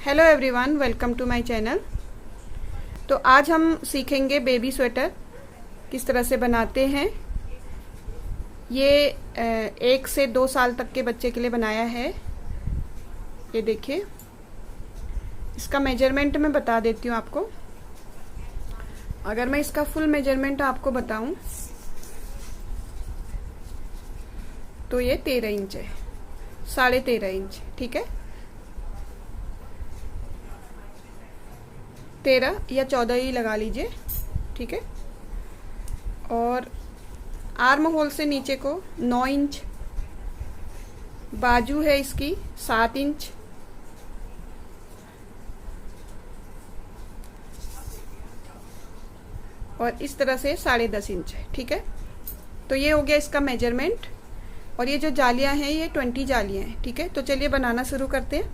Hello everyone, welcome to my channel. तो आज हम सीखेंगे बेबी स्वेटर किस तरह से बनाते हैं। ये 1 से 2 साल तक के बच्चे के लिए बनाया है। ये देखिए, इसका मेजरमेंट मैं बता देती हूँ आपको। अगर मैं इसका फुल मेजरमेंट आपको बताऊं तो ये 13 इंच है, 13.5 इंच, ठीक है। 13 या 14 ही लगा लीजिए, ठीक है। और आर्म होल से नीचे को 9 इंच, बाजू है इसकी 7 इंच, और इस तरह से 10.5 इंच है, ठीक है। तो ये हो गया इसका मेजरमेंट। और ये जो जालियां हैं ये 20 जालियां हैं, ठीक है। तो चलिए बनाना शुरू करते हैं।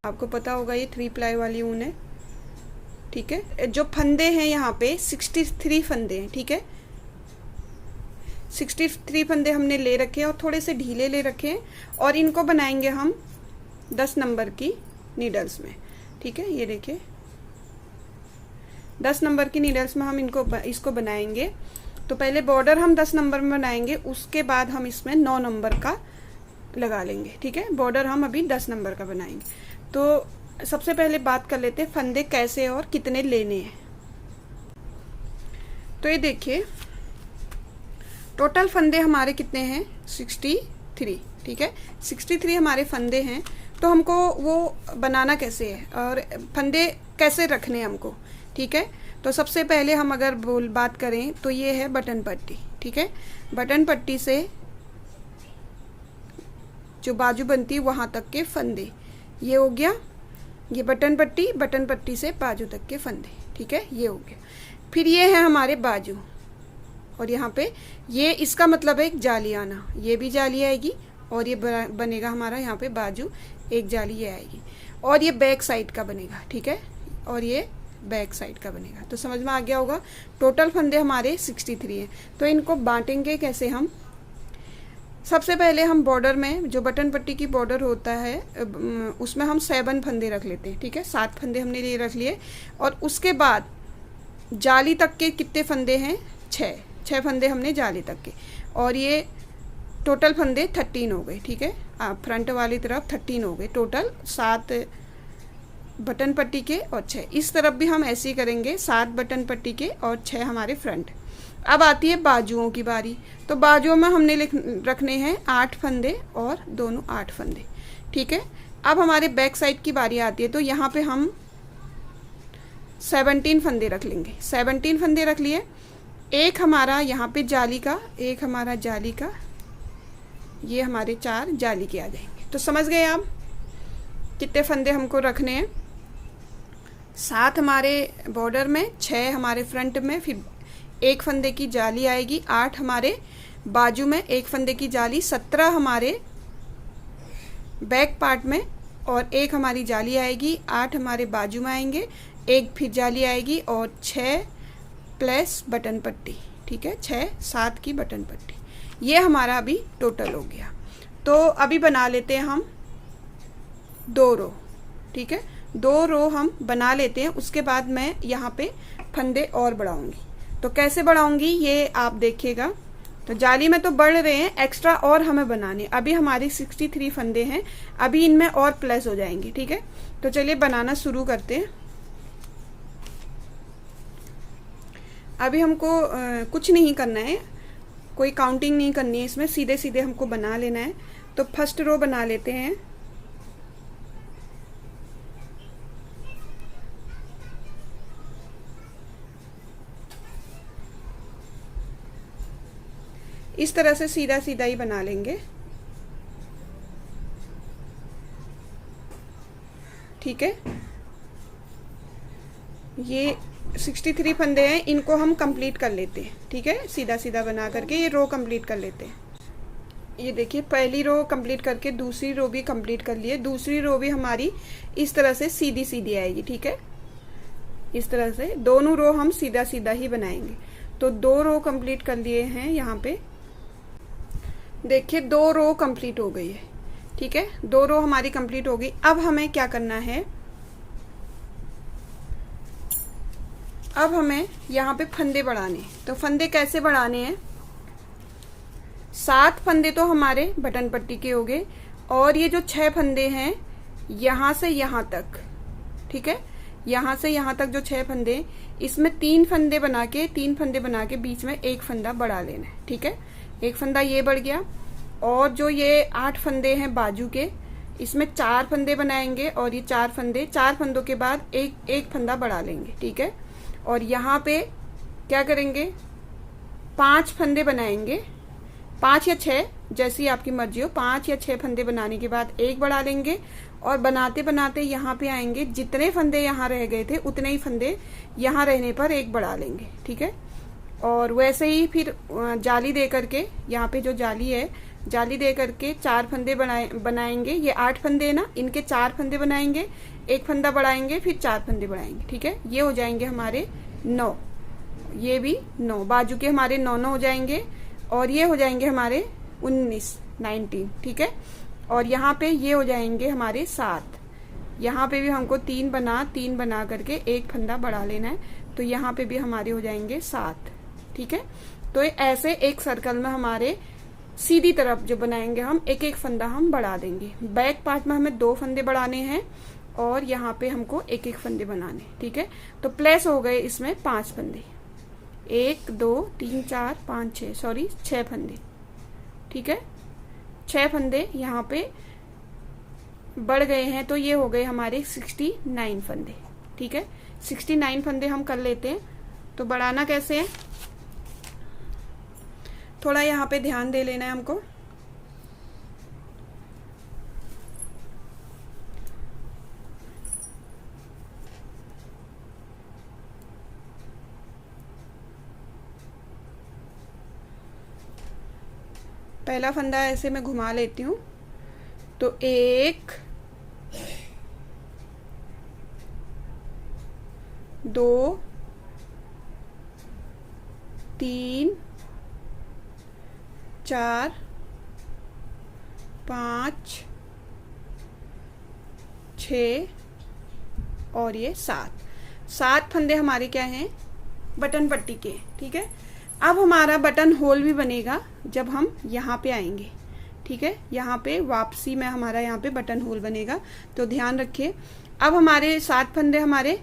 आपको पता होगा ये 3 प्लाई वाली ऊन है, ठीक है। जो फंदे हैं यहाँ पे 63 फंदे हैं, ठीक है। 63 फंदे हमने ले रखे हैं और थोड़े से ढीले ले रखे हैं, और इनको बनाएंगे हम 10 नंबर की नीडल्स में, ठीक है। ये देखिए 10 नंबर की नीडल्स में हम इसको बनाएंगे। तो पहले बॉर्डर हम 10 नंबर में बनाएंगे, उसके बाद हम इसमें 9 नंबर का लगा लेंगे, ठीक है। बॉर्डर हम अभी 10 नंबर का बनाएंगे। तो सबसे पहले बात कर लेते हैं फंदे कैसे और कितने लेने हैं। तो ये देखिए टोटल फंदे हमारे कितने हैं, 63, ठीक है। 63 हमारे फंदे हैं। तो हमको वो बनाना कैसे है और फंदे कैसे रखने हैं हमको, ठीक है। तो सबसे पहले हम अगर बात करें तो ये है बटन पट्टी, ठीक है। बटन पट्टी से जो बाजू बनती है वहां तक के फंदे, ये हो गया। ये बटन पट्टी से बाजू तक के फंदे, ठीक है, ये हो गया। फिर ये है हमारे बाजू, और यहाँ पे ये इसका मतलब है एक जाली आना, ये भी जाली आएगी, और ये बनेगा हमारा यहाँ पे बाजू, एक जाली ये आएगी, और ये बैक साइड का बनेगा, ठीक है। और ये बैक साइड का बनेगा। तो समझ में आ गया होगा। टोटल फंदे हमारे 63 हैं। तो इनको बांटेंगे कैसे हम। सबसे पहले हम बॉर्डर में जो बटन पट्टी की बॉर्डर होता है उसमें हम 7 फंदे रख लेते हैं, ठीक है। 7 फंदे हमने ये रख लिए, और उसके बाद जाली तक के कितने फंदे हैं, 6 फंदे हमने जाली तक के, और ये टोटल फंदे 13 हो गए, ठीक है। फ्रंट वाली तरफ 13 हो गए टोटल, 7 बटन पट्टी के और 6 इस तरफ भी हम ऐसे ही करेंगे, 7 बटन पट्टी के और 6 हमारे फ्रंट। अब आती है बाजुओं की बारी। तो बाजुओं में हमने रखने हैं 8 फंदे और दोनों 8 फंदे, ठीक है। अब हमारे बैक साइड की बारी आती है। तो यहाँ पे हम 17 फंदे रख लेंगे। 17 फंदे रख लिए। एक हमारा यहाँ पे जाली का, एक हमारा जाली का, ये हमारे 4 जाली के आ जाएंगे। तो समझ गए आप कितने फंदे हमको रखने हैं। 7 हमारे बॉर्डर में, 6 हमारे फ्रंट में, फिर एक फंदे की जाली आएगी, 8 हमारे बाजू में, एक फंदे की जाली, 17 हमारे बैक पार्ट में, और एक हमारी जाली आएगी, 8 हमारे बाजू में आएंगे, एक फिर जाली आएगी, और 6 प्लस बटन पट्टी, ठीक है। 7 की बटन पट्टी, ये हमारा अभी टोटल हो गया। तो अभी बना लेते हैं हम 2 रो, ठीक है। 2 रो हम बना लेते हैं। उसके बाद मैं यहाँ पे फंदे और बढ़ाऊंगी। तो कैसे बढ़ाऊंगी ये आप देखिएगा। तो जाली में तो बढ़ रहे हैं, एक्स्ट्रा और हमें बनाने। अभी हमारी 63 फंदे हैं, अभी इनमें और प्लस हो जाएंगे, ठीक है। तो चलिए बनाना शुरू करते हैं। अभी हमको कुछ नहीं करना है, कोई काउंटिंग नहीं करनी है इसमें, सीधे सीधे हमको बना लेना है। तो फर्स्ट रो बना लेते हैं। इस तरह से सीधा सीधा ही बना लेंगे, ठीक है। ये 63 फंदे हैं, इनको हम कंप्लीट कर लेते हैं, ठीक है। सीधा सीधा बना करके ये रो कंप्लीट कर लेते हैं। ये देखिए पहली रो कंप्लीट करके दूसरी रो भी कंप्लीट कर लिए। दूसरी रो भी हमारी इस तरह से सीधी सीधी आएगी, ठीक है। इस तरह से दोनों रो हम सीधा सीधा ही बनाएंगे। तो 2 रो कंप्लीट कर लिए हैं। यहाँ पे देखिए 2 रो कंप्लीट हो गई है, ठीक है। 2 रो हमारी कंप्लीट हो गई। अब हमें क्या करना है, अब हमें यहाँ पे फंदे बढ़ाने हैं। तो फंदे कैसे बढ़ाने हैं? 7 फंदे तो हमारे बटन पट्टी के हो गए, और ये जो 6 फंदे हैं यहाँ से यहाँ तक, ठीक है, यहाँ से यहाँ तक जो 6 फंदे, इसमें 3 फंदे बना के बीच में एक फंदा बढ़ा लेना है, ठीक है। एक फंदा ये बढ़ गया, और जो ये 8 फंदे हैं बाजू के, इसमें 4 फंदे बनाएंगे, और ये 4 फंदों के बाद एक फंदा बढ़ा लेंगे, ठीक है। और यहाँ पे क्या करेंगे, 5 फंदे बनाएंगे, 5 या 6 जैसी आपकी मर्जी हो। 5 या 6 फंदे बनाने के बाद एक बढ़ा लेंगे, और बनाते बनाते यहाँ पे आएंगे, जितने फंदे यहाँ रह गए थे उतने ही फंदे यहाँ रहने पर एक बढ़ा लेंगे, ठीक है। और वैसे ही फिर जाली दे करके, यहाँ पे जो जाली है, जाली दे करके 4 फंदे बनाएंगे। ये 8 फंदे है ना, इनके 4 फंदे बनाएंगे, एक फंदा बढ़ाएंगे, फिर 4 फंदे बढ़ाएंगे, ठीक है। ये हो जाएंगे हमारे 9, ये भी 9 बाजू के हमारे 9 हो जाएंगे, और ये हो जाएंगे हमारे 19, ठीक है। और यहाँ पे ये हो जाएंगे हमारे 7। यहाँ पे भी हमको 3 बना करके एक फंदा बढ़ा लेना है, तो यहाँ पे भी हमारे हो जाएंगे 7, ठीक है। तो ऐसे एक सर्कल में हमारे सीधी तरफ जो बनाएंगे हम, एक एक फंदा हम बढ़ा देंगे। बैक पार्ट में हमें 2 फंदे बढ़ाने हैं, और यहाँ पे हमको एक एक फंदे बनाने, ठीक है। तो प्लस हो गए इसमें 5 फंदे, 1 2 3 4 5 6, सॉरी 6 फंदे, ठीक है। 6 फंदे यहाँ पे बढ़ गए हैं, तो ये हो गए हमारे 69 फंदे, ठीक है। 69 फंदे हम कर लेते हैं। तो बढ़ाना कैसे है, थोड़ा यहाँ पे ध्यान दे लेना है हमको। पहला फंदा ऐसे मैं घुमा लेती हूँ, तो 1 2 3 4 5 6 और ये 7 फंदे हमारे क्या हैं, बटन पट्टी के, ठीक है। अब हमारा बटन होल भी बनेगा जब हम यहाँ पे आएंगे, ठीक है। यहाँ पे वापसी में हमारा यहाँ पे बटन होल बनेगा, तो ध्यान रखिए। अब हमारे 7 फंदे हमारे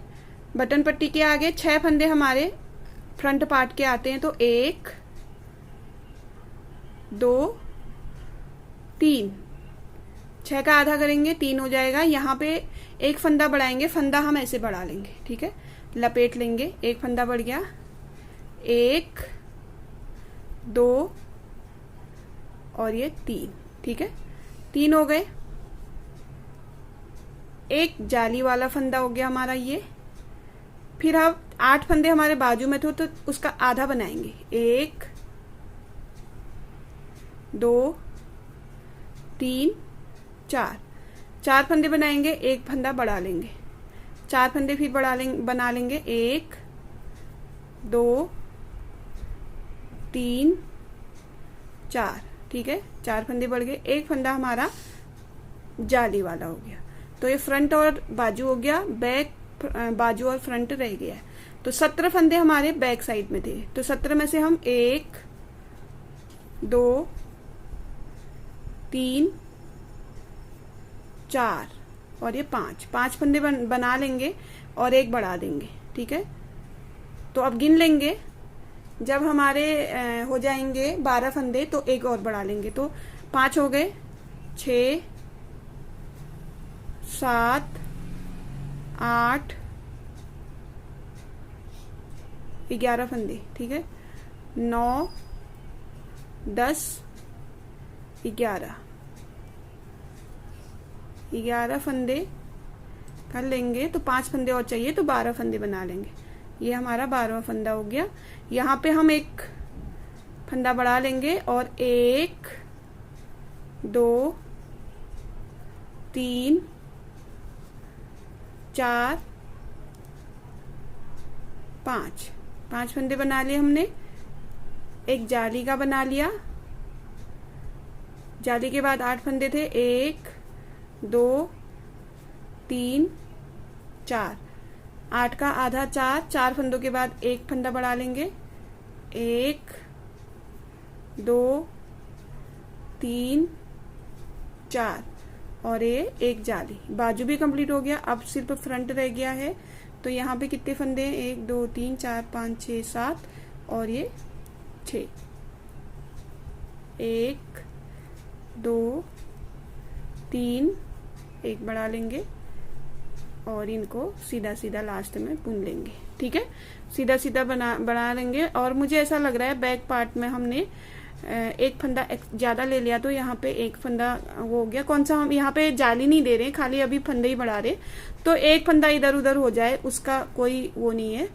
बटन पट्टी के आगे, 6 फंदे हमारे फ्रंट पार्ट के आते हैं, तो 1 2 3, 6 का आधा करेंगे 3 हो जाएगा। यहाँ पे एक फंदा बढ़ाएंगे, फंदा हम ऐसे बढ़ा लेंगे, ठीक है, लपेट लेंगे। एक फंदा बढ़ गया, 1 2 और ये 3, ठीक है, 3 हो गए। एक जाली वाला फंदा हो गया हमारा ये। फिर अब 8 फंदे हमारे बाजू में थे, तो उसका आधा बनाएंगे, 1 2 3 4 फंदे बनाएंगे, एक फंदा बढ़ा लेंगे, 4 फंदे फिर बना लेंगे, 1 2 3 4, ठीक है, 4 फंदे बढ़ गए। एक फंदा हमारा जाली वाला हो गया, तो ये फ्रंट और बाजू हो गया, बैक बाजू और फ्रंट रह गया। तो 17 फंदे हमारे बैक साइड में थे, तो 17 में से हम 1 2 3 4 और ये 5 फंदे बना लेंगे और एक बढ़ा देंगे, ठीक है। तो अब गिन लेंगे, जब हमारे हो जाएंगे 12 फंदे तो एक और बढ़ा लेंगे, तो 5 हो गए, 6 7 8 11 फंदे, ठीक है, 9 10 11 फंदे कर लेंगे, तो 5 फंदे और चाहिए, तो 12 फंदे बना लेंगे। ये हमारा 12वां फंदा हो गया। यहाँ पे हम एक फंदा बढ़ा लेंगे और 1 2 3 4 5 फंदे बना लिए हमने। एक जाली का बना लिया, जाली के बाद 8 फंदे थे, 1 2 3 4 8 का आधा 4, 4 फंदों के बाद एक फंदा बढ़ा लेंगे, 1 2 3 4 और ये एक जाली। बाजू भी कंप्लीट हो गया। अब सिर्फ फ्रंट रह गया है। तो यहाँ पे कितने फंदे हैं, 1 2 3 4 5 6 7 और ये 6, 1 2 3, एक बढ़ा लेंगे और इनको सीधा सीधा लास्ट में बुन लेंगे। ठीक है, सीधा सीधा बढ़ा लेंगे। और मुझे ऐसा लग रहा है बैक पार्ट में हमने एक फंदा ज्यादा ले लिया, तो यहाँ पे एक फंदा वो हो गया। कौन सा, हम यहाँ पे जाली नहीं दे रहे, खाली अभी फंदे ही बढ़ा रहे, तो एक फंदा इधर उधर हो जाए उसका कोई वो नहीं है।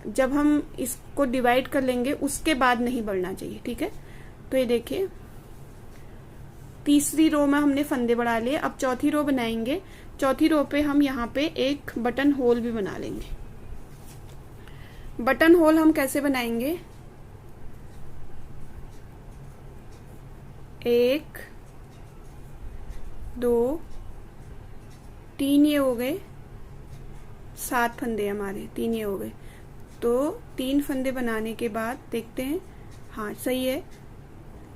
जब हम इसको डिवाइड कर लेंगे उसके बाद नहीं बढ़ना चाहिए। ठीक है, तो ये देखिए तीसरी रो में हमने फंदे बढ़ा लिए। अब चौथी रो बनाएंगे। चौथी रो पे हम यहाँ पे एक बटन होल भी बना लेंगे। बटन होल हम कैसे बनाएंगे, 1 2 3 ये हो गए, 7 फंदे हमारे, 3 ये हो गए। तो 3 फंदे बनाने के बाद देखते हैं, हाँ सही है,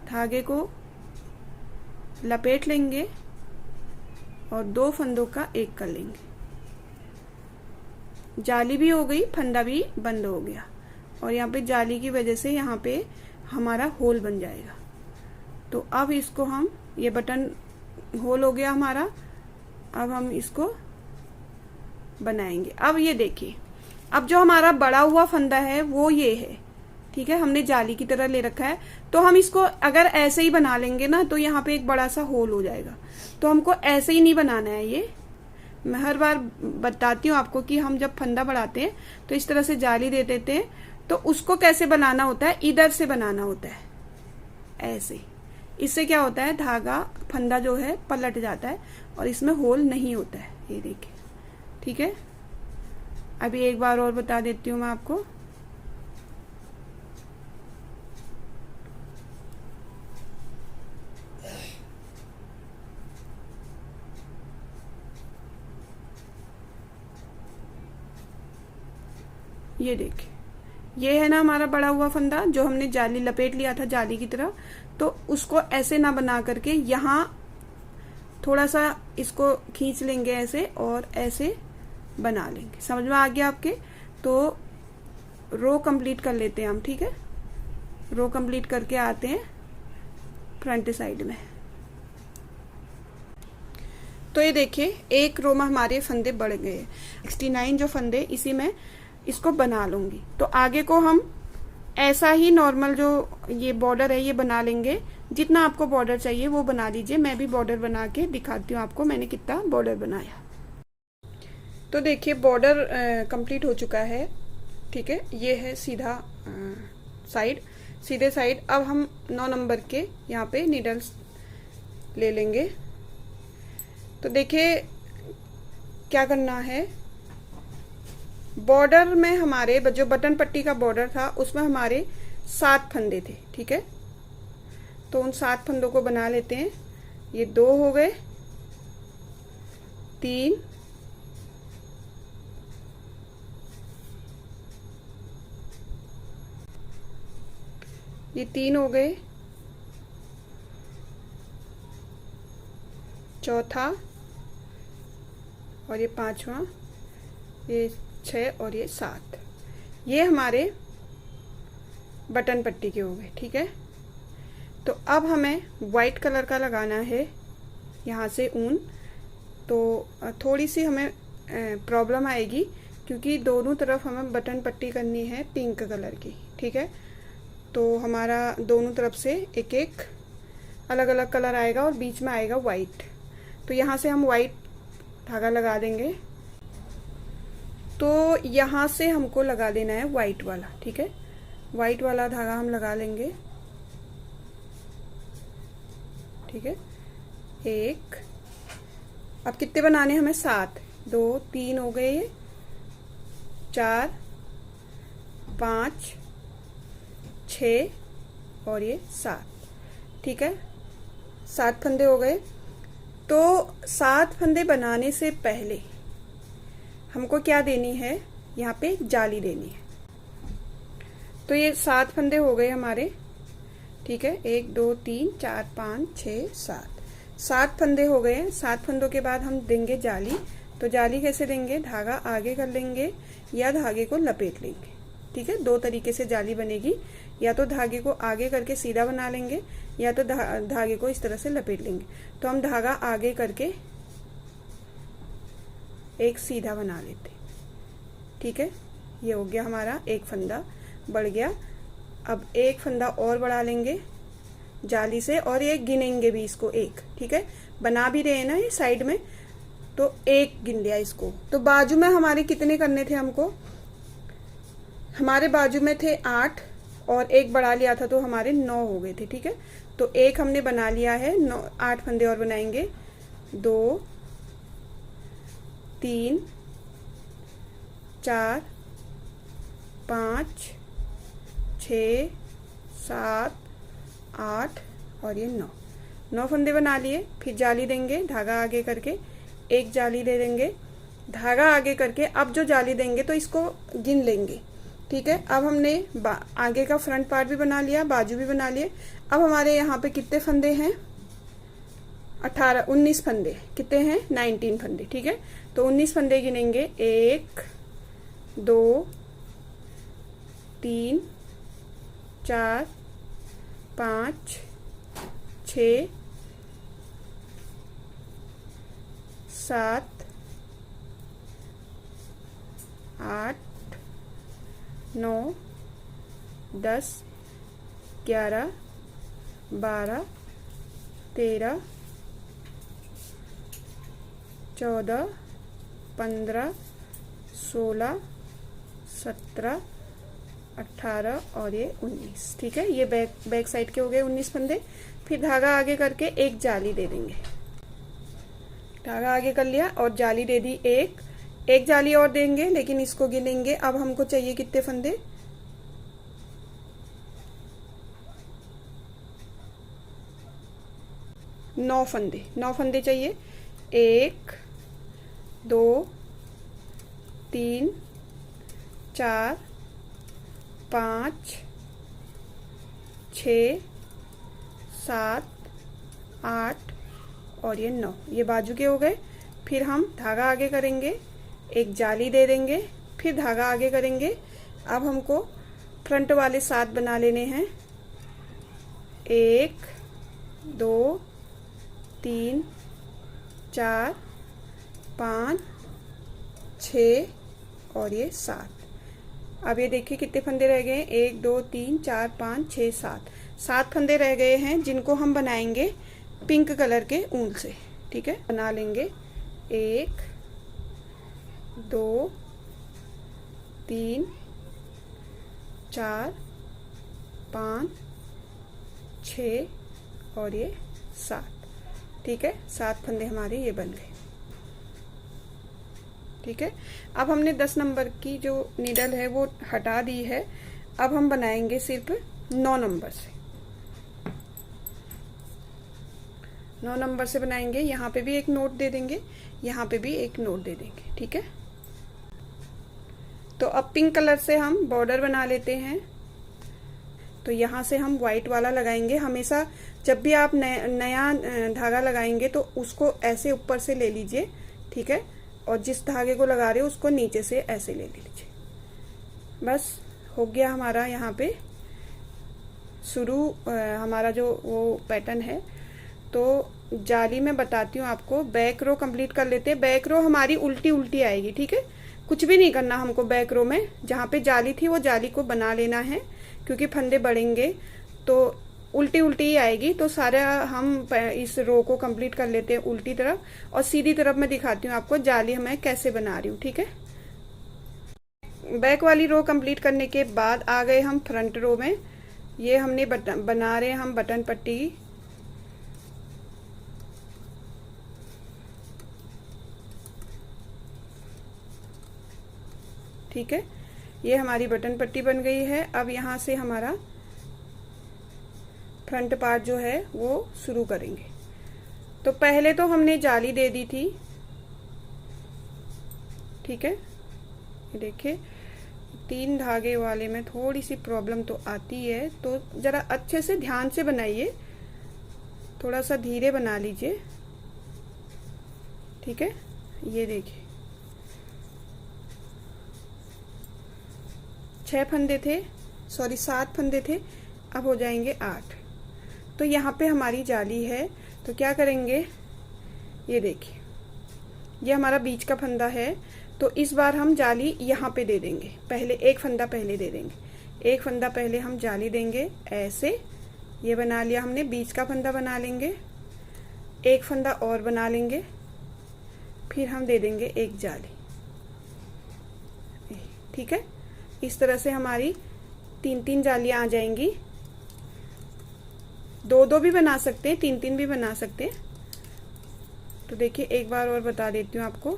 धागे को लपेट लेंगे और 2 फंदों का एक कर लेंगे। जाली भी हो गई, फंदा भी बंद हो गया और यहाँ पे जाली की वजह से यहाँ पे हमारा होल बन जाएगा। तो अब इसको हम, ये बटन होल हो गया हमारा। अब हम इसको बनाएंगे। अब ये देखिए, अब जो हमारा बड़ा हुआ फंदा है वो ये है। ठीक है, हमने जाली की तरह ले रखा है। तो हम इसको अगर ऐसे ही बना लेंगे ना तो यहाँ पे एक बड़ा सा होल हो जाएगा। तो हमको ऐसे ही नहीं बनाना है। ये मैं हर बार बताती हूँ आपको कि हम जब फंदा बढ़ाते हैं तो इस तरह से जाली दे देते हैं। तो उसको कैसे बनाना होता है, इधर से बनाना होता है, ऐसे। इससे क्या होता है, धागा फंदा जो है पलट जाता है और इसमें होल नहीं होता है। ये देखिए, ठीक है। अभी एक बार और बता देती हूँ मैं आपको। ये देखिए, ये है ना हमारा बड़ा हुआ फंदा जो हमने जाली लपेट लिया था जाली की तरह। तो उसको ऐसे ना बना करके यहाँ थोड़ा सा इसको खींच लेंगे ऐसे और ऐसे बना लेंगे। समझ में आ गया आपके? तो रो कंप्लीट कर लेते हैं हम। ठीक है, रो कंप्लीट करके आते हैं फ्रंट साइड में। तो ये देखिए, एक रो में हमारे फंदे बढ़ गए। 69 जो फंदे, इसी में इसको बना लूंगी। तो आगे को हम ऐसा ही नॉर्मल जो ये बॉर्डर है ये बना लेंगे। जितना आपको बॉर्डर चाहिए वो बना लीजिए। मैं भी बॉर्डर बना के दिखाती हूँ आपको मैंने कितना बॉर्डर बनाया। तो देखिए, बॉर्डर कंप्लीट हो चुका है। ठीक है, ये है सीधा साइड, सीधे साइड। अब हम 9 नंबर के यहाँ पे नीडल्स ले लेंगे। तो देखिए क्या करना है, बॉर्डर में हमारे जो बटन पट्टी का बॉर्डर था उसमें हमारे 7 फंदे थे। ठीक है, तो उन 7 फंदों को बना लेते हैं। ये 2 हो गए, 3, ये 3 हो गए, चौथा और ये 5वां, ये 6 और ये 7। ये हमारे बटन पट्टी के हो गए। ठीक है, तो अब हमें वाइट कलर का लगाना है यहाँ से ऊन। तो थोड़ी सी हमें प्रॉब्लम आएगी क्योंकि दोनों तरफ हमें बटन पट्टी करनी है पिंक कलर की। ठीक है, तो हमारा दोनों तरफ से एक एक अलग अलग कलर आएगा और बीच में आएगा वाइट। तो यहाँ से हम वाइट धागा लगा देंगे। तो यहाँ से हमको लगा देना है वाइट वाला। ठीक है, वाइट वाला धागा हम लगा लेंगे। ठीक है, एक, अब कितने बनाने हमें, 7, 2 3 हो गए, 4 5 6 और ये 7। ठीक है, 7 फंदे हो गए। तो 7 फंदे बनाने से पहले हमको क्या देनी है, यहाँ पे जाली देनी है। तो ये 7 फंदे हो गए हमारे, ठीक है। 1 2 3 4 5 6 7 फंदे हो गए। 7 फंदों के बाद हम देंगे जाली। तो जाली कैसे देंगे, धागा आगे कर लेंगे या धागे को लपेट लेंगे, ठीक है। 2 तरीके से जाली बनेगी, या तो धागे को आगे करके सीधा बना लेंगे या तो धागे को इस तरह से लपेट लेंगे। तो हम धागा आगे करके एक सीधा बना लेते, ठीक है। ये हो गया हमारा एक फंदा बढ़ गया। अब एक फंदा और बढ़ा लेंगे जाली से, और ये गिनेंगे भी इसको एक, ठीक है। बना भी रहे हैं ना ये साइड में, तो एक गिन लिया इसको। तो बाजू में हमारे कितने करने थे हमको, हमारे बाजू में थे 8 और एक बढ़ा लिया था तो हमारे 9 हो गए थे, ठीक है। तो एक हमने बना लिया है, 8 फंदे और बनाएंगे। 2 3 4 5 6 7 8 और ये 9 फंदे बना लिए। फिर जाली देंगे, धागा आगे करके एक जाली दे देंगे, धागा आगे करके अब जो जाली देंगे तो इसको गिन लेंगे, ठीक है। अब हमने आगे का फ्रंट पार्ट भी बना लिया, बाजू भी बना लिए। अब हमारे यहाँ पे कितने फंदे हैं, 19 फंदे। कितने हैं, 19 फंदे, ठीक है। तो 19 फंदे गिनेंगे, 1 2 3 4 5 6 7 8 9 10 11 12 13 14 15 16 17 18 और ये 19, ठीक है। ये बैक साइड के हो गए 19 फंदे। फिर धागा आगे करके एक जाली दे देंगे, धागा आगे कर लिया और जाली दे दी एक जाली और देंगे, लेकिन इसको गिनेंगे। अब हमको चाहिए कितने फंदे, 9 फंदे। 9 फंदे चाहिए, 1 2 3 4 5 6 7 8 और ये 9, ये बाजू के हो गए। फिर हम धागा आगे करेंगे, एक जाली दे देंगे, फिर धागा आगे करेंगे। अब हमको फ्रंट वाले 7 बना लेने हैं, 1 2 3 4 5 6 और ये 7। अब ये देखिए कितने फंदे रह गए, 1 2 3 4 5 6 7 फंदे रह गए हैं, जिनको हम बनाएंगे पिंक कलर के ऊन से, ठीक है। बना लेंगे 1 2 3 4 5 6 और ये 7, ठीक है। 7 फंदे हमारे ये बन गए, ठीक है। अब हमने 10 नंबर की जो नीडल है वो हटा दी है। अब हम बनाएंगे सिर्फ 9 नंबर से, 9 नंबर से बनाएंगे। यहाँ पे भी एक नोट दे देंगे, यहाँ पे भी एक नोट दे देंगे, ठीक है। तो अब पिंक कलर से हम बॉर्डर बना लेते हैं। तो यहाँ से हम व्हाइट वाला लगाएंगे। हमेशा जब भी आप नया धागा लगाएंगे तो उसको ऐसे ऊपर से ले लीजिए, ठीक है। और जिस धागे को लगा रहे हो उसको नीचे से ऐसे ले लीजिए। बस हो गया हमारा यहाँ पे शुरू हमारा जो वो पैटर्न है। तो जाली में बताती हूँ आपको, बैक रो कंप्लीट कर लेते हैं। बैक रो हमारी उल्टी उल्टी आएगी, ठीक है। कुछ भी नहीं करना हमको बैक रो में। जहाँ पे जाली थी वो जाली को बना लेना है, क्योंकि फंदे बढ़ेंगे तो उल्टी उल्टी ही आएगी। तो सारा हम इस रो को कंप्लीट कर लेते हैं उल्टी तरफ, और सीधी तरफ मैं दिखाती हूँ आपको जाली मैं कैसे बना रही हूँ, ठीक है। बैक वाली रो कंप्लीट करने के बाद आ गए हम फ्रंट रो में। ये हमने बना रहे हैं हम बटन पट्टी, ठीक है। ये हमारी बटन पट्टी बन गई है। अब यहाँ से हमारा फ्रंट पार्ट जो है वो शुरू करेंगे। तो पहले तो हमने जाली दे दी थी, ठीक है। ये देखिए 3 धागे वाले में थोड़ी सी प्रॉब्लम तो आती है, तो ज़रा अच्छे से ध्यान से बनाइए, थोड़ा सा धीरे बना लीजिए, ठीक है। ये देखिए 6 फंदे थे, सॉरी 7 फंदे थे, अब हो जाएंगे 8। तो यहाँ पे हमारी जाली है, तो क्या करेंगे, ये देखिए ये हमारा बीच का फंदा है, तो इस बार हम जाली यहाँ पे दे देंगे। पहले एक फंदा पहले दे देंगे, एक फंदा पहले हम जाली देंगे ऐसे। ये बना लिया हमने, बीच का फंदा बना लेंगे, एक फंदा और बना लेंगे, फिर हम दे देंगे एक जाली, ठीक है। इस तरह से हमारी 3-3 जालियां आ जाएंगी। 2-2 भी बना सकते हैं, 3-3 भी बना सकते हैं। तो देखिए एक बार और बता देती हूँ आपको।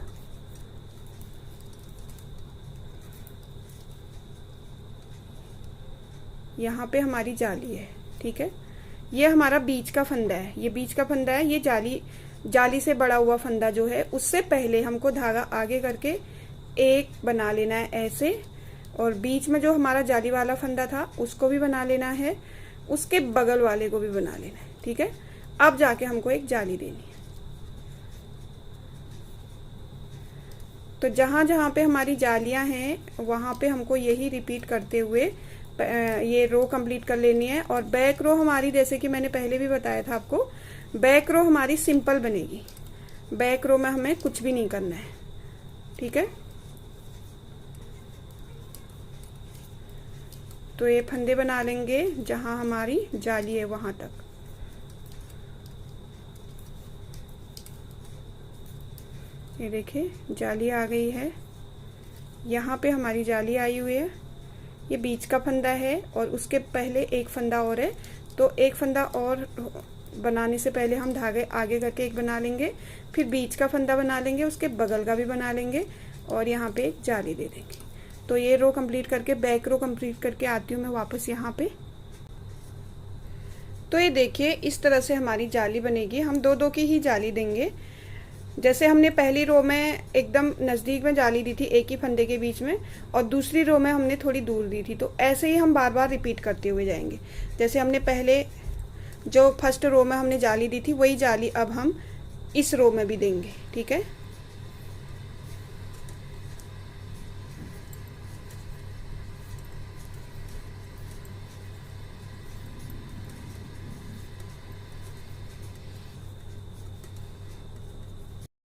यहाँ पे हमारी जाली है, ठीक है। ये हमारा बीच का फंदा है, ये बीच का फंदा है। ये जाली से बड़ा हुआ फंदा जो है, उससे पहले हमको धागा आगे करके एक बना लेना है ऐसे, और बीच में जो हमारा जाली वाला फंदा था उसको भी बना लेना है, उसके बगल वाले को भी बना लेना है, ठीक है। अब जाके हमको एक जाली देनी है। तो जहां जहां पे हमारी जालियां हैं वहां पे हमको यही रिपीट करते हुए ये रो कंप्लीट कर लेनी है। और बैक रो हमारी, जैसे कि मैंने पहले भी बताया था आपको, बैक रो हमारी सिंपल बनेगी। बैक रो में हमें कुछ भी नहीं करना है, ठीक है। तो ये फंदे बना लेंगे जहां हमारी जाली है वहां तक। ये देखिए जाली आ गई है, यहाँ पे हमारी जाली आई हुई है। ये बीच का फंदा है और उसके पहले एक फंदा और है, तो एक फंदा और बनाने से पहले हम धागे आगे करके एक बना लेंगे, फिर बीच का फंदा बना लेंगे, उसके बगल का भी बना लेंगे, और यहाँ पे एक जाली दे देंगे। तो ये रो कंप्लीट करके, बैक रो कंप्लीट करके आती हूँ मैं वापस यहाँ पे। तो ये देखिए इस तरह से हमारी जाली बनेगी। हम 2-2 की ही जाली देंगे। जैसे हमने पहली रो में एकदम नज़दीक में जाली दी थी एक ही फंदे के बीच में, और दूसरी रो में हमने थोड़ी दूर दी थी, तो ऐसे ही हम बार बार रिपीट करते हुए जाएंगे। जैसे हमने पहले जो फर्स्ट रो में हमने जाली दी थी, वही जाली अब हम इस रो में भी देंगे, ठीक है।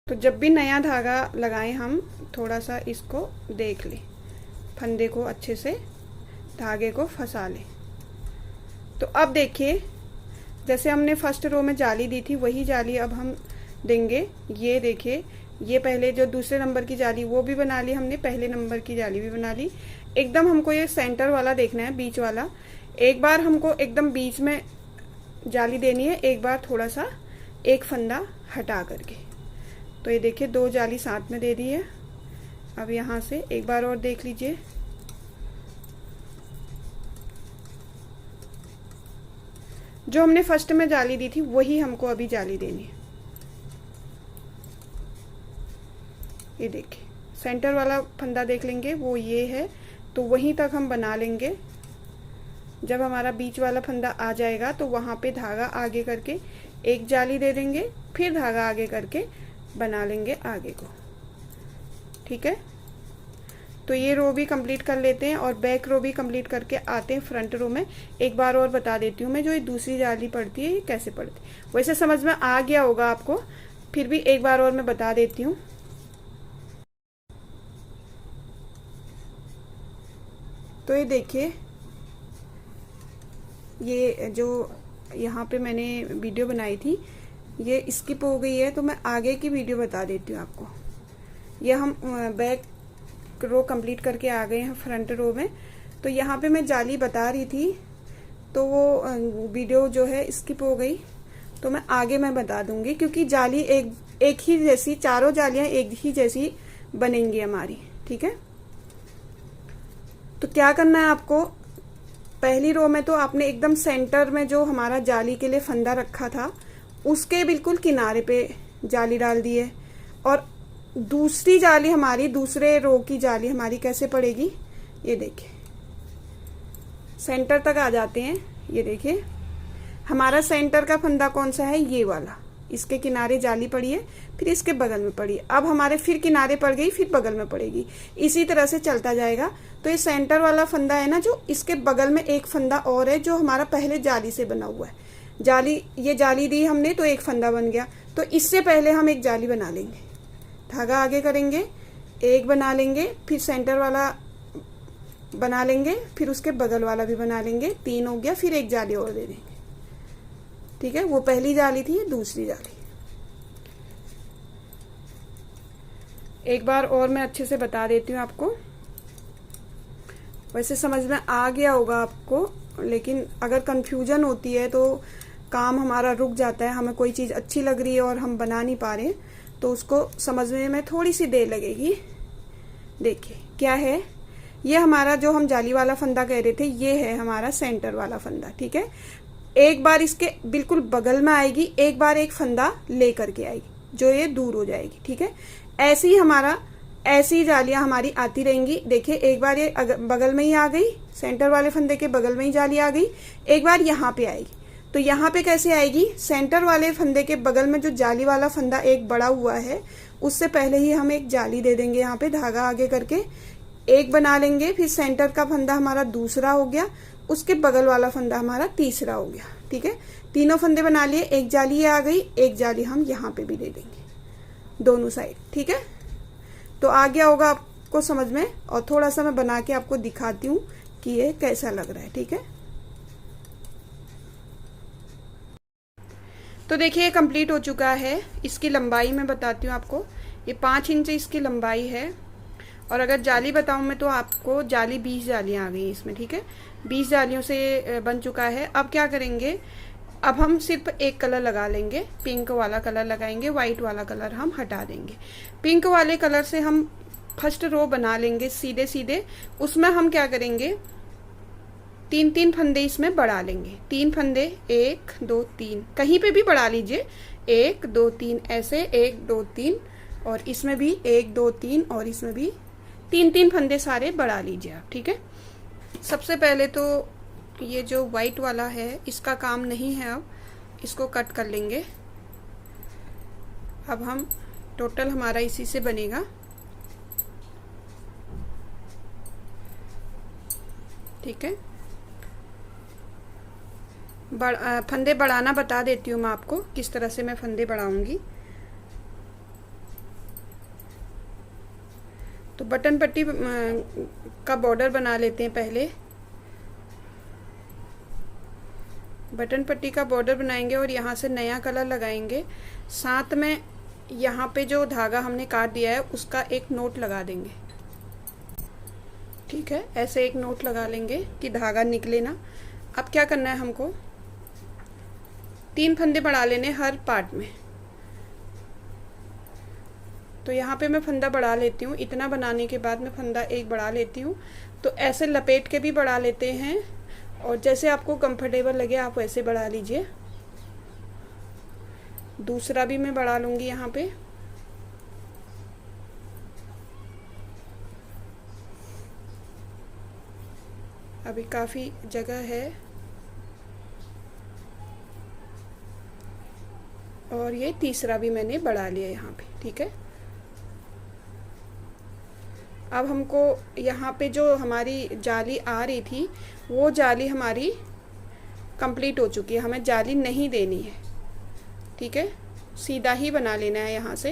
तो जब भी नया धागा लगाएं हम थोड़ा सा इसको देख लें, फंदे को अच्छे से धागे को फंसा लें। तो अब देखिए जैसे हमने फर्स्ट रो में जाली दी थी, वही जाली अब हम देंगे। ये देखिए ये पहले जो दूसरे नंबर की जाली वो भी बना ली हमने, पहले नंबर की जाली भी बना ली। एकदम हमको ये सेंटर वाला देखना है, बीच वाला। एक बार हमको एकदम बीच में जाली देनी है, एक बार थोड़ा सा एक फंदा हटा करके। तो ये देखिए 2 जाली साथ में दे दी है। अब यहाँ से एक बार और देख लीजिए। जो हमने फर्स्ट में जाली दी थी वही हमको अभी जाली देनी है। ये देखिए सेंटर वाला फंदा देख लेंगे, वो ये है, तो वहीं तक हम बना लेंगे। जब हमारा बीच वाला फंदा आ जाएगा तो वहां पे धागा आगे करके एक जाली दे देंगे, फिर धागा आगे करके बना लेंगे आगे को, ठीक है। तो ये रो भी कंप्लीट कर लेते हैं और बैक रो भी कंप्लीट करके आते हैं फ्रंट रो में। एक बार और बता देती हूँ मैं, जो ये दूसरी जाली पड़ती है ये कैसे पड़ती है। वैसे समझ में आ गया होगा आपको, फिर भी एक बार और मैं बता देती हूँ। तो ये देखिए ये जो यहाँ पे मैंने वीडियो बनाई थी ये स्किप हो गई है, तो मैं आगे की वीडियो बता देती हूँ आपको। ये हम बैक रो कंप्लीट करके आ गए हैं फ्रंट रो में। तो यहाँ पे मैं जाली बता रही थी, तो वो वीडियो जो है स्किप हो गई, तो मैं आगे मैं बता दूंगी, क्योंकि जाली एक ही जैसी, चारों जालियां एक ही जैसी बनेंगी हमारी, ठीक है। तो क्या करना है आपको, पहली रो में तो आपने एकदम सेंटर में जो हमारा जाली के लिए फंदा रखा था उसके बिल्कुल किनारे पे जाली डाल दी है, और दूसरी जाली हमारी, दूसरे रो की जाली हमारी कैसे पड़ेगी, ये देखिए सेंटर तक आ जाते हैं। ये देखिए हमारा सेंटर का फंदा कौन सा है, ये वाला, इसके किनारे जाली पड़ी है, फिर इसके बगल में पड़ी है, अब हमारे फिर किनारे पड़ गई, फिर बगल में पड़ेगी, इसी तरह से चलता जाएगा। तो ये सेंटर वाला फंदा है ना, जो इसके बगल में एक फंदा और है जो हमारा पहले जाली से बना हुआ है, जाली, ये जाली दी हमने तो एक फंदा बन गया। तो इससे पहले हम एक जाली बना लेंगे, धागा आगे करेंगे, एक बना लेंगे, फिर सेंटर वाला बना लेंगे, फिर उसके बगल वाला भी बना लेंगे, 3 हो गया, फिर एक जाली और दे देंगे। ठीक है, वो पहली जाली थी, ये दूसरी जाली। एक बार और मैं अच्छे से बता देती हूँ आपको, वैसे समझ में आ गया होगा आपको, लेकिन अगर कंफ्यूजन होती है तो काम हमारा रुक जाता है, हमें कोई चीज़ अच्छी लग रही है और हम बना नहीं पा रहे तो उसको समझने में थोड़ी सी देर लगेगी। देखिए क्या है, ये हमारा जो हम जाली वाला फंदा कह रहे थे, ये है हमारा सेंटर वाला फंदा। ठीक है, एक बार इसके बिल्कुल बगल में आएगी, एक बार एक फंदा ले करके आएगी जो ये दूर हो जाएगी। ठीक है, ऐसे ही हमारा, ऐसी जालियां हमारी आती रहेंगी। देखिए एक बार ये बगल में ही आ गई, सेंटर वाले फंदे के बगल में ही जाली आ गई, एक बार यहाँ पे आएगी। तो यहाँ पे कैसे आएगी, सेंटर वाले फंदे के बगल में जो जाली वाला फंदा एक बड़ा हुआ है, उससे पहले ही हम एक जाली दे देंगे, यहाँ पे धागा आगे करके एक बना लेंगे, फिर सेंटर का फंदा हमारा दूसरा हो गया, उसके बगल वाला फंदा हमारा तीसरा हो गया। ठीक है, तीनों फंदे बना लिए, एक जाली ये आ गई, एक जाली हम यहाँ पे भी दे देंगे दोनों साइड। ठीक है, तो आ गया होगा आपको समझ में, और थोड़ा सा मैं बना के आपको दिखाती हूँ कि ये कैसा लग रहा है। ठीक है, तो देखिए कंप्लीट हो चुका है। इसकी लंबाई मैं बताती हूँ आपको, ये 5 इंच इसकी लंबाई है, और अगर जाली बताऊं मैं तो आपको जाली 20 जालियां आ गई इसमें। ठीक है, 20 जालियों से बन चुका है। अब क्या करेंगे, अब हम सिर्फ एक कलर लगा लेंगे, पिंक वाला कलर लगाएंगे, व्हाइट वाला कलर हम हटा देंगे। पिंक वाले कलर से हम फर्स्ट रो बना लेंगे सीधे सीधे, उसमें हम क्या करेंगे, 3-3 फंदे इसमें बढ़ा लेंगे, 3 फंदे, 1 2 3, कहीं पे भी बढ़ा लीजिए, 1 2 3 ऐसे, 1 2 3, और इसमें भी 1 2 3, और इसमें भी 3-3 फंदे सारे बढ़ा लीजिए आप। ठीक है, सबसे पहले तो ये जो व्हाइट वाला है इसका काम नहीं है, अब इसको कट कर लेंगे। अब हम टोटल हमारा इसी से बनेगा। ठीक है, फंदे बढ़ाना बता देती हूँ मैं आपको, किस तरह से मैं फंदे बढ़ाऊंगी। तो बटन पट्टी का बॉर्डर बना लेते हैं पहले, बटन पट्टी का बॉर्डर बनाएंगे और यहाँ से नया कलर लगाएंगे, साथ में यहाँ पे जो धागा हमने काट दिया है उसका एक नोट लगा देंगे। ठीक है, ऐसे एक नोट लगा लेंगे कि धागा निकले ना। अब क्या करना है हमको, 3 फंदे बढ़ा लेने हर पार्ट में। तो यहाँ पे मैं फंदा बढ़ा लेती हूँ, इतना बनाने के बाद मैं फंदा एक बढ़ा लेती हूँ। तो ऐसे लपेट के भी बढ़ा लेते हैं, और जैसे आपको कंफर्टेबल लगे आप वैसे बढ़ा लीजिए। दूसरा भी मैं बढ़ा लूँगी यहाँ पे। अभी काफ़ी जगह है, और ये तीसरा भी मैंने बढ़ा लिया यहाँ पे। ठीक है, अब हमको यहाँ पे जो हमारी जाली आ रही थी वो जाली हमारी कंप्लीट हो चुकी है, हमें जाली नहीं देनी है। ठीक है, सीधा ही बना लेना है यहाँ से।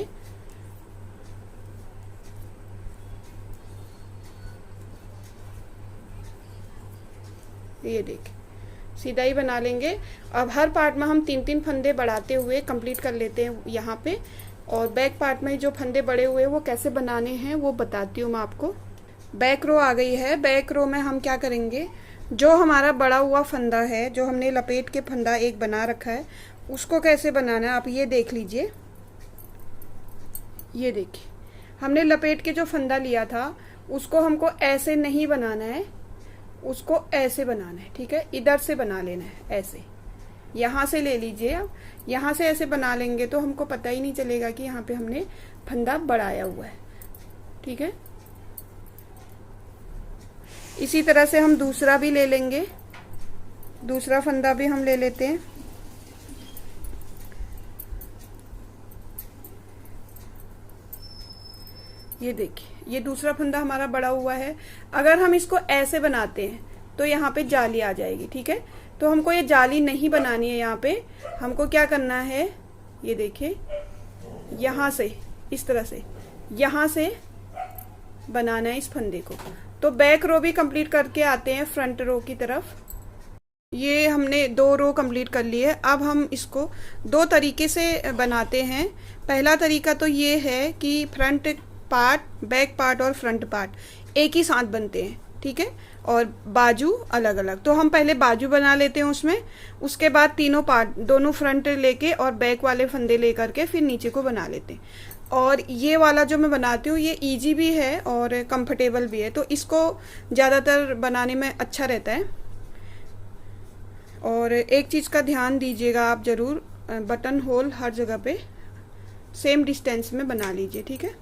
ये देखिए सीधा ही बना लेंगे। अब हर पार्ट में हम 3-3 फंदे बढ़ाते हुए कंप्लीट कर लेते हैं यहाँ पे, और बैक पार्ट में जो फंदे बड़े हुए वो कैसे बनाने हैं वो बताती हूँ मैं आपको। बैक रो आ गई है, बैक रो में हम क्या करेंगे, जो हमारा बड़ा हुआ फंदा है, जो हमने लपेट के फंदा एक बना रखा है, उसको कैसे बनाना है आप ये देख लीजिए। ये देखिए हमने लपेट के जो फंदा लिया था उसको हमको ऐसे नहीं बनाना है, उसको ऐसे बनाना है। ठीक है, इधर से बना लेना है ऐसे, यहाँ से ले लीजिए। अब यहाँ से ऐसे बना लेंगे तो हमको पता ही नहीं चलेगा कि यहाँ पे हमने फंदा बढ़ाया हुआ है। ठीक है, इसी तरह से हम दूसरा भी ले लेंगे, दूसरा फंदा भी हम ले लेते हैं। ये देखिए, ये दूसरा फंदा हमारा बड़ा हुआ है। अगर हम इसको ऐसे बनाते हैं तो यहाँ पे जाली आ जाएगी। ठीक है, तो हमको ये जाली नहीं बनानी है। यहाँ पे हमको क्या करना है, ये देखिए, यहाँ से इस तरह से यहाँ से बनाना है इस फंदे को। तो बैक रो भी कंप्लीट करके आते हैं फ्रंट रो की तरफ। ये हमने 2 रो कंप्लीट कर ली है। अब हम इसको 2 तरीके से बनाते हैं। पहला तरीका तो ये है कि फ्रंट पार्ट, बैक पार्ट और फ्रंट पार्ट एक ही साथ बनते हैं। ठीक है, और बाजू अलग अलग। तो हम पहले बाजू बना लेते हैं उसमें, उसके बाद तीनों पार्ट, दोनों फ्रंट लेके और बैक वाले फंदे लेकर के फिर नीचे को बना लेते हैं। और ये वाला जो मैं बनाती हूँ ये इजी भी है और कंफर्टेबल भी है, तो इसको ज़्यादातर बनाने में अच्छा रहता है। और एक चीज़ का ध्यान दीजिएगा आप ज़रूर, बटन होल हर जगह पे सेम डिस्टेंस में बना लीजिए। ठीक है,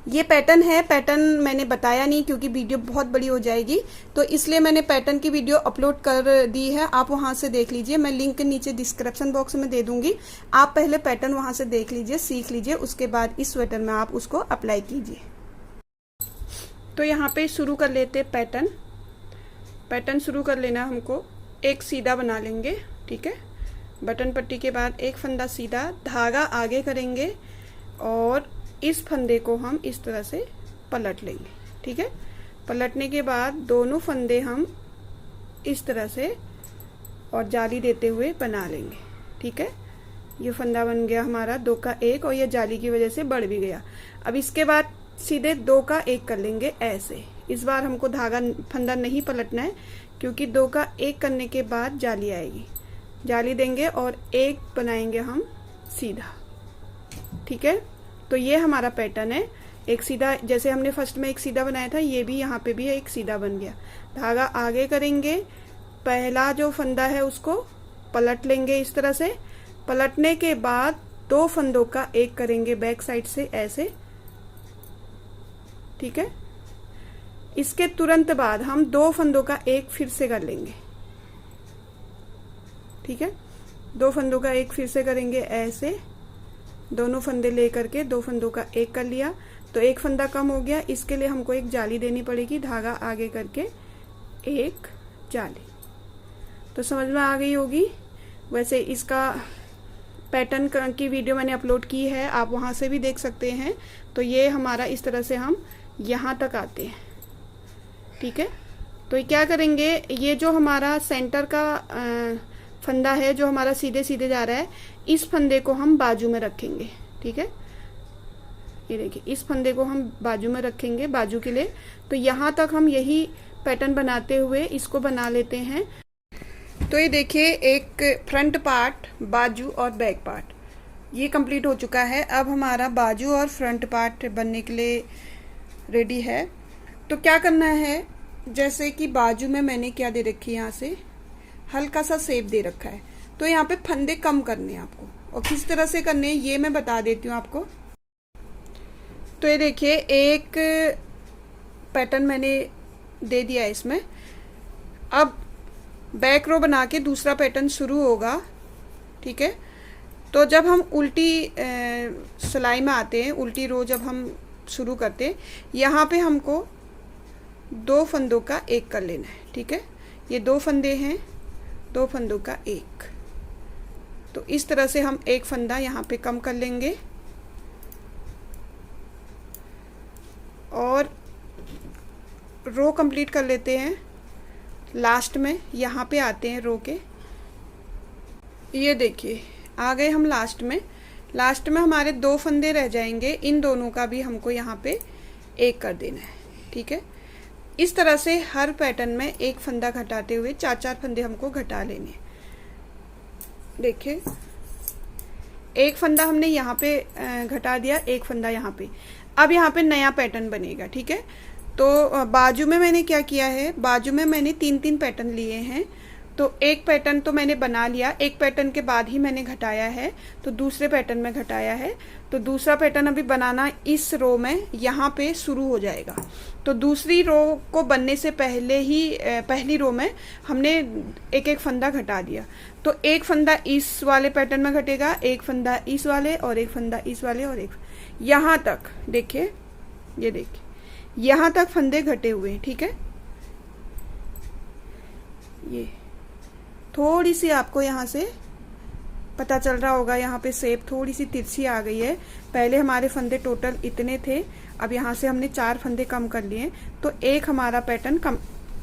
ये पैटर्न है। पैटर्न मैंने बताया नहीं क्योंकि वीडियो बहुत बड़ी हो जाएगी, तो इसलिए मैंने पैटर्न की वीडियो अपलोड कर दी है, आप वहां से देख लीजिए। मैं लिंक नीचे डिस्क्रिप्शन बॉक्स में दे दूंगी। आप पहले पैटर्न वहां से देख लीजिए, सीख लीजिए, उसके बाद इस स्वेटर में आप उसको अप्लाई कीजिए। तो यहाँ पे शुरू कर लेते पैटर्न। पैटर्न शुरू कर लेना हमको, एक सीधा बना लेंगे। ठीक है, बटन पट्टी के बाद एक फंदा सीधा, धागा आगे करेंगे और इस फंदे को हम इस तरह से पलट लेंगे। ठीक है, पलटने के बाद दोनों फंदे हम इस तरह से और जाली देते हुए बना लेंगे। ठीक है, ये फंदा बन गया हमारा 2 का 1 और ये जाली की वजह से बढ़ भी गया। अब इसके बाद सीधे 2 का 1 कर लेंगे ऐसे। इस बार हमको धागा फंदा नहीं पलटना है क्योंकि 2 का 1 करने के बाद जाली आएगी। जाली देंगे और 1 बनाएंगे हम सीधा। ठीक है, तो ये हमारा पैटर्न है। एक सीधा, जैसे हमने फर्स्ट में एक सीधा बनाया था, ये भी यहाँ पे भी है, एक सीधा बन गया। धागा आगे करेंगे, पहला जो फंदा है उसको पलट लेंगे इस तरह से। पलटने के बाद 2 फंदों का 1 करेंगे बैक साइड से ऐसे। ठीक है, इसके तुरंत बाद हम 2 फंदों का 1 फिर से कर लेंगे। ठीक है, 2 फंदों का 1 फिर से करेंगे ऐसे। दोनों फंदे लेकर के 2 फंदों का 1 कर लिया, तो 1 फंदा कम हो गया। इसके लिए हमको एक जाली देनी पड़ेगी, धागा आगे करके 1 जाली। तो समझ में आ गई होगी। वैसे इसका पैटर्न की वीडियो मैंने अपलोड की है, आप वहां से भी देख सकते हैं। तो ये हमारा इस तरह से हम यहाँ तक आते हैं। ठीक है, तो ये क्या करेंगे, ये जो हमारा सेंटर का फंदा है जो हमारा सीधे सीधे जा रहा है, इस फंदे को हम बाजू में रखेंगे। ठीक है, ये देखिए, इस फंदे को हम बाजू में रखेंगे, बाजू के लिए। तो यहाँ तक हम यही पैटर्न बनाते हुए इसको बना लेते हैं। तो ये देखिए, एक फ्रंट पार्ट, बाजू और बैक पार्ट ये कंप्लीट हो चुका है। अब हमारा बाजू और फ्रंट पार्ट बनने के लिए रेडी है। तो क्या करना है, जैसे कि बाजू में मैंने क्या दे रखी है, यहाँ से हल्का सा शेप दे रखा है। तो यहाँ पे फंदे कम करने हैं आपको, और किस तरह से करने हैं ये मैं बता देती हूँ आपको। तो ये देखिए, एक पैटर्न मैंने दे दिया है इसमें। अब बैक रो बना के दूसरा पैटर्न शुरू होगा। ठीक है, तो जब हम उल्टी सिलाई में आते हैं, उल्टी रो जब हम शुरू करते हैं, यहाँ पे हमको 2 फंदों का 1 कर लेना है। ठीक है, ये 2 फंदे हैं, 2 फंदों का 1। तो इस तरह से हम 1 फंदा यहाँ पे कम कर लेंगे और रो कंप्लीट कर लेते हैं। लास्ट में यहाँ पे आते हैं रो के। ये देखिए, आ गए हम लास्ट में। लास्ट में हमारे 2 फंदे रह जाएंगे, इन दोनों का भी हमको यहाँ पे 1 कर देना है। ठीक है, इस तरह से हर पैटर्न में 1 फंदा घटाते हुए 4-4 फंदे हमको घटा लेने। देखिए, 1 फंदा हमने यहाँ पे घटा दिया, 1 फंदा यहाँ पे। अब यहाँ पे नया पैटर्न बनेगा। ठीक है, तो बाजू में मैंने क्या किया है, बाजू में मैंने 3-3 पैटर्न लिए हैं तो एक पैटर्न तो मैंने बना लिया, एक पैटर्न के बाद ही मैंने घटाया है, तो दूसरे पैटर्न में घटाया है। तो दूसरा पैटर्न अभी बनाना इस रो में यहाँ पे शुरू हो जाएगा। तो दूसरी रो को बनने से पहले ही पहली रो में हमने एक एक फंदा घटा दिया। तो एक फंदा इस वाले पैटर्न में घटेगा, एक फंदा इस वाले, और एक फंदा इस वाले, और एक यहाँ तक। देखिए, ये देखिए यहाँ तक फंदे घटे हुए हैं, ठीक है। ये थोड़ी सी आपको यहाँ से पता चल रहा होगा, यहाँ पे शेप थोड़ी सी तिरछी आ गई है। पहले हमारे फंदे टोटल इतने थे, अब यहाँ से हमने 4 फंदे कम कर लिए, तो एक हमारा पैटर्न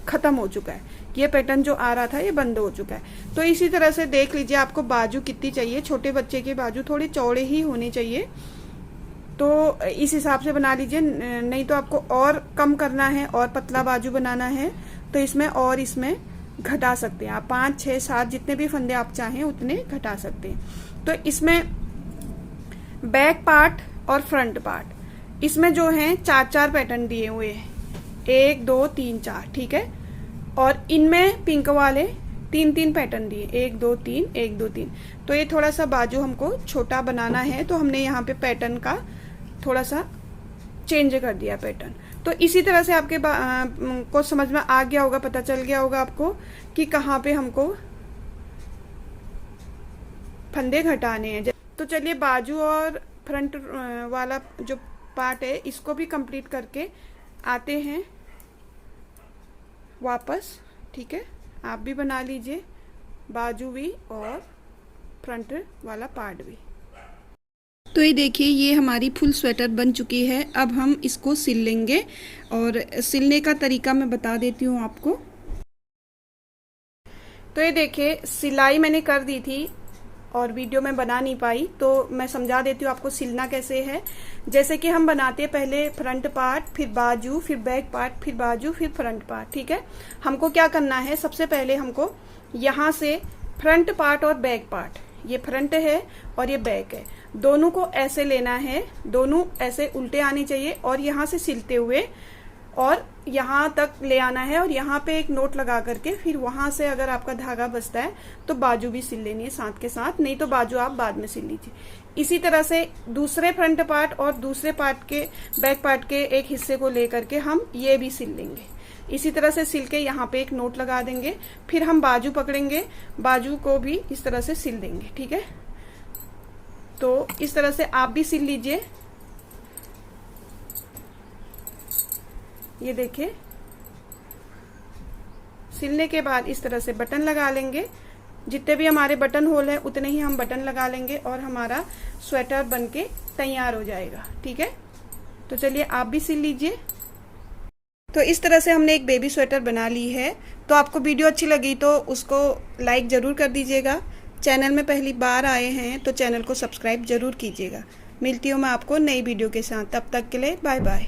खत्म हो चुका है। ये पैटर्न जो आ रहा था ये बंद हो चुका है। तो इसी तरह से देख लीजिए आपको बाजू कितनी चाहिए। छोटे बच्चे के बाजू थोड़े चौड़े ही होने चाहिए, तो इस हिसाब से बना लीजिए। नहीं तो आपको और कम करना है और पतला बाजू बनाना है तो इसमें घटा सकते हैं आप। 5, 6, 7 जितने भी फंदे आप चाहें उतने घटा सकते हैं। तो इसमें बैक पार्ट और फ्रंट पार्ट, इसमें जो है 4-4 पैटर्न दिए हुए हैं, 1, 2, 3, 4, ठीक है। और इनमें पिंक वाले 3-3 पैटर्न दिए, 1, 2, 3, 1, 2, 3। तो ये थोड़ा सा बाजू हमको छोटा बनाना है, तो हमने यहाँ पे पैटर्न का थोड़ा सा चेंज कर दिया पैटर्न। तो इसी तरह से आपके को समझ में आ गया होगा, पता चल गया होगा आपको कि कहाँ पे हमको फंदे घटाने हैं। तो चलिए बाजू और फ्रंट वाला जो पार्ट है इसको भी कंप्लीट करके आते हैं वापस, ठीक है। आप भी बना लीजिए बाजू भी और फ्रंट वाला पार्ट भी। तो ये देखिए ये हमारी फुल स्वेटर बन चुकी है। अब हम इसको सिल लेंगे, और सिलने का तरीका मैं बता देती हूँ आपको। तो ये देखिए सिलाई मैंने कर दी थी और वीडियो में बना नहीं पाई, तो मैं समझा देती हूँ आपको सिलना कैसे है। जैसे कि हम बनाते हैं पहले फ्रंट पार्ट, फिर बाजू, फिर बैक पार्ट, फिर बाजू, फिर फ्रंट पार्ट, ठीक है। हमको क्या करना है, सबसे पहले हमको यहाँ से फ्रंट पार्ट और बैक पार्ट, ये फ्रंट है और ये बैक है, दोनों को ऐसे लेना है, दोनों ऐसे उल्टे आने चाहिए, और यहाँ से सिलते हुए और यहाँ तक ले आना है, और यहाँ पे एक नोट लगा करके फिर वहां से अगर आपका धागा बचता है तो बाजू भी सिल लेनी है साथ के साथ, नहीं तो बाजू आप बाद में सिल लीजिए। इसी तरह से दूसरे फ्रंट पार्ट और दूसरे पार्ट के बैक पार्ट के एक हिस्से को लेकर के हम ये भी सिल लेंगे। इसी तरह से सिल के यहाँ पे एक नोट लगा देंगे, फिर हम बाजू पकड़ेंगे, बाजू को भी इस तरह से सिल देंगे, ठीक है। तो इस तरह से आप भी सिल लीजिए। ये देखिए सिलने के बाद इस तरह से बटन लगा लेंगे, जितने भी हमारे बटन होल है उतने ही हम बटन लगा लेंगे और हमारा स्वेटर बनके तैयार हो जाएगा, ठीक है। तो चलिए आप भी सिल लीजिए। तो इस तरह से हमने एक बेबी स्वेटर बना ली है। तो आपको वीडियो अच्छी लगी तो उसको लाइक ज़रूर कर दीजिएगा। चैनल में पहली बार आए हैं तो चैनल को सब्सक्राइब ज़रूर कीजिएगा। मिलती हूँ मैं आपको नई वीडियो के साथ, तब तक के लिए बाय बाय।